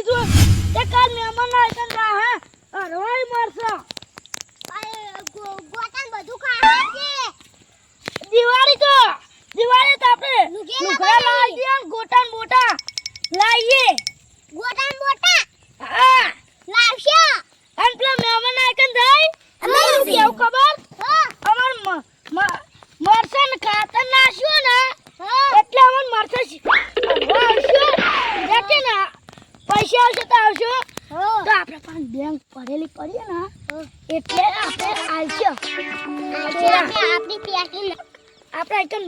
દીધું તે કાલ મહેમાન ના એકન રા હે અરવાઈ મારસો ગોટાન બધું ખાવા છે દિવાળી તો આપણે લુગડા લાવી દે ગોટાન મોટા લાવીએ ગોટાન મોટા હા લાવશો અને પેલા મહેમાન ના એકન જાય અમે કેવું ખબર અમાર મરસન ખાતર નાખ્યું ને એટલે અમન મરસન આવશે દેખે ને પૈસા આવશે તો આવશે તો આપણે પણ બેંક પડેલી પડીએ ને એટલે આપણે આલશે આપણી પેટી આપણે એકદમ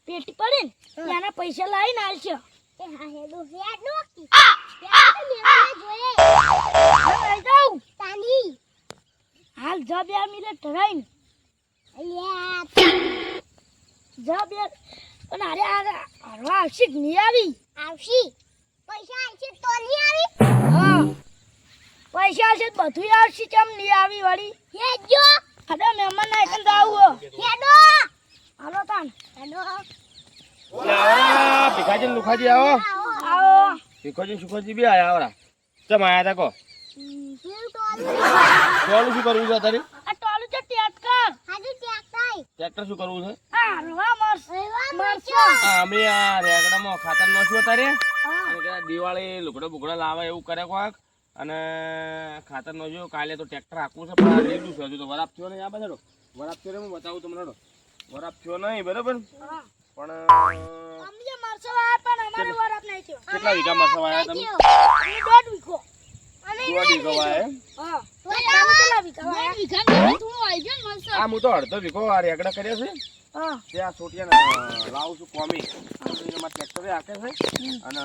પેટી પડે ને એના પૈસા લાવીને આલશે હા હેડો જોઈએ તાની હાલ જ 2 મિનિટ ધરાઈને જબ યાર પણ અરે હરવા આવશે કે નહીં આવી આવશી પૈસા આવશે તો નહીં આવી હા પૈસા આવશે તો બધું આવશે કેમ નહીં આવી વળી હેડજો અરે મહેમાન ના એકન આવો હેડો હાલો તાન હેડો ભીખાજી ને લુખાજી આવો આવો ભીખોજી સુખોજી બી આયા આવરા ચમ આયા તા કો ટોલું શું કરવું છે તારી આ ટોલું છે ટ્રેક્ટર ટ્રેક્ટર શું કરવું છે આ હરવા મરસો અમે આ રેગડામાં ખાતર નાખ્યું તારે અને કે દિવાળી લુગડા બુગડા લાવે એવું કરે કોક અને ખાતર નાખ્યું કાલે તો ટ્રેક્ટર આખું છે પણ આ લીલું છે હજુ તો વરાપ થયો નહીં આ બધા વરાપ થયો હું બતાવું તમને વરાપ થયો નહીં બરાબર પણ અમને મરસો આયા પણ અમારે વરાપ નહીં થયો કેટલા વીઘા મરસા વાયા તમે 1.5 વીઘો દોઢ વીઘો વાયા હા તો કેટલા વીઘા વાયા વીઘા થોડું આવી ગયો મરસો આ હું તો અડધો વીઘો આ રેગડા કર્યા છે હા ત્યાં સોટિયા લાવું છું કોમી એમાં ટ્રેક્ટરે હાકે છે અને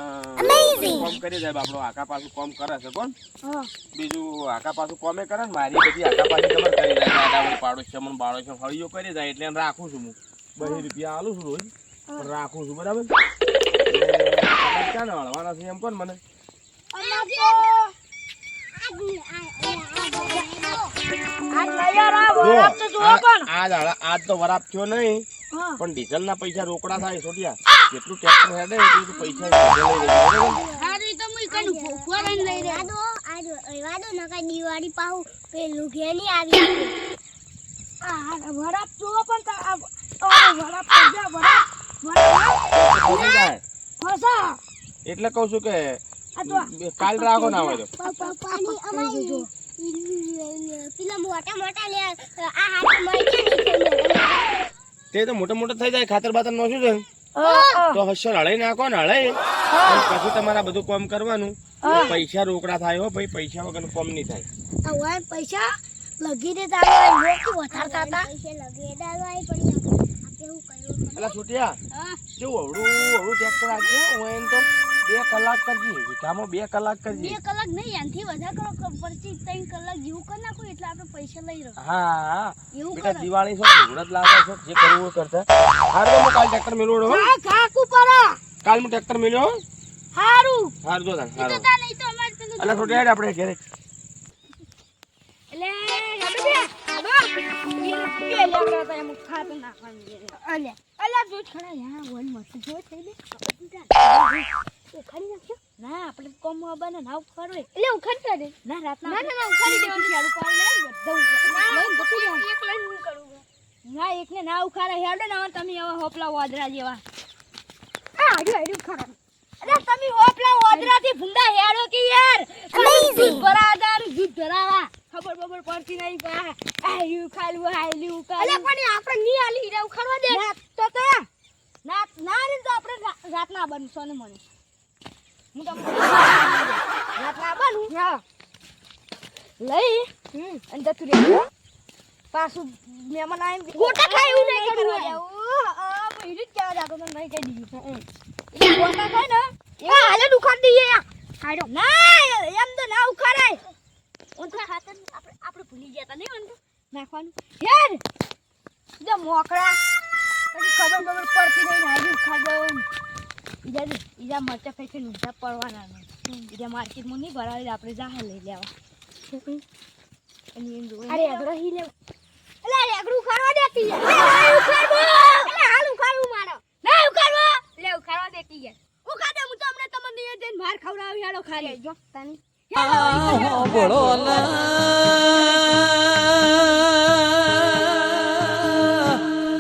કોમ કરી જાય આપણો આકા પાછું કોમ કરે છે કોણ હા બીજું આકા પાછું કોમે કરે ને મારી બધી આકા પાછી તમારે કરી જાય દાદા પાડોશી મને બાળોશી હળીઓ કરી જાય એટલે એને રાખું છું હું 2 રૂપિયા આલું છું રોજ પણ રાખું છું બરાબર ક્યાં હળવાના છે એમ કોણ મને આજ તો વરાપ થયો નહીં પણ ડીઝલ ના પૈસા રોકડા થાય છોટિયા જેટલું ટ્રેક્ટર હેડે એટલું પૈસા દિવાળી પાહુ પેલું ઘેની આવી વરાપ જુઓ પણ વરાપ ફસા એટલે કઉ છું કે કાલ રાખો ના હોય તો પાણી અમારી પેલા મોટા મોટા લે આ હાથ મળી તે તો મોટા મોટા થઈ જાય ખાતર બાતર નો શું છે તો હસ્યો હળાઈ નાખો ને હળાઈ પછી તમારા બધું કામ કરવાનું પૈસા રોકડા થાય હો ભાઈ પૈસા વગર કોમ નહીં થાય હવે પૈસા લગી દે તારા વધારતા હતા પૈસા લગે દાલવાઈ પડી આ કેવું કયું અલા છોટિયા કેવું હવડું ટ્રેક્ટર આપ્યું હું એમ તો 2 કલાક કરજી વીઘામાં 2 કલાક કરજી 2 કલાક નહીં આનથી વધારે કરો પરથી 3 કલાક જેવું કરી નાખો એટલે આપણે પૈસા લઈ રહ્યો હા એવું બેટા દિવાળી છે મુહૂર્ત લાગે છે જે કરવું એ કરતા હારું હું કાલ ટ્રેક્ટર મેળવડો હા કાકુ પરા કાલ હું ટ્રેક્ટર મેળ્યો હારું હારું જો તાન હારું તા નહીં તો અમાર પેલું અલા છોટિયા હેડ આપણે ઘરે એટલે હેડો દે એ લેકડા તો એમ ખાતું નાખવાનું અલે અલા જો ખડા યા વન મસ્ત જો થઈ લે ઉખાડી નાખ્યો ના આપણે કોમ બને ના ઉખાડો એટલે ઉખાડતા દે ના રાતના ના ઉખાડી દેવાનું યાર ઉખાડ ના બધા ના એક લઈને હું કરું ના એકને ના ઉખાડે હેડો ના તમે હવે હોપલા વાદરા જેવા આ આડું ઉખાડો અરે તમે હોપલા વાદરાથી ભૂંડા હેડો કે યાર અમેઝિંગ બરાબર જૂઠ ધરાવા ખબર પડતી નહીં પા આયુ ખાલું હાયલું અલે પણ આપણે ની આલી હીરા ઉખાડવા દે તો ના રે તો આપણે રાતના બનશો ને મને હું તમને રાતના બનું હા લઈ અને જતું રે પાછું મહેમાન આવીને ગોટા ખાય એવું નહીં કરવું આ પહેલી જ ક્યાં જાતો તો નહીં કહી દીધું એ ગોટા ખાય ને એ હાલે દુખાડ દઈએ હાડો ના એમ તો ના ઉખાડાય ઓંઠા ખાતર આપણે ભૂલી ગયા તા નહીં ઓંઠો નાખવાનું યાર જો મોકળા પછી ખબર પડતી નહીં હાજી ઉખાડો ઈજા મરચા ખાઈ ઊંધા પડવાના નહીં ઈજા માર્કેટમાં નહીં ભરાવી આપણે જાહા લઈ લેવા અરે અગડો હી લે અલે અગડું ખાવા દેતી યાર ઉખાડવો અલે હાલ ઉખાડવું મારો ના ઉખાડવો લે ઉખાડવા દેતી યાર ઉખાડે હું તો હમણાં તમને કંપનીએ જઈને માર ખવડાવી હેડો ખાલી જો તને ભળો ના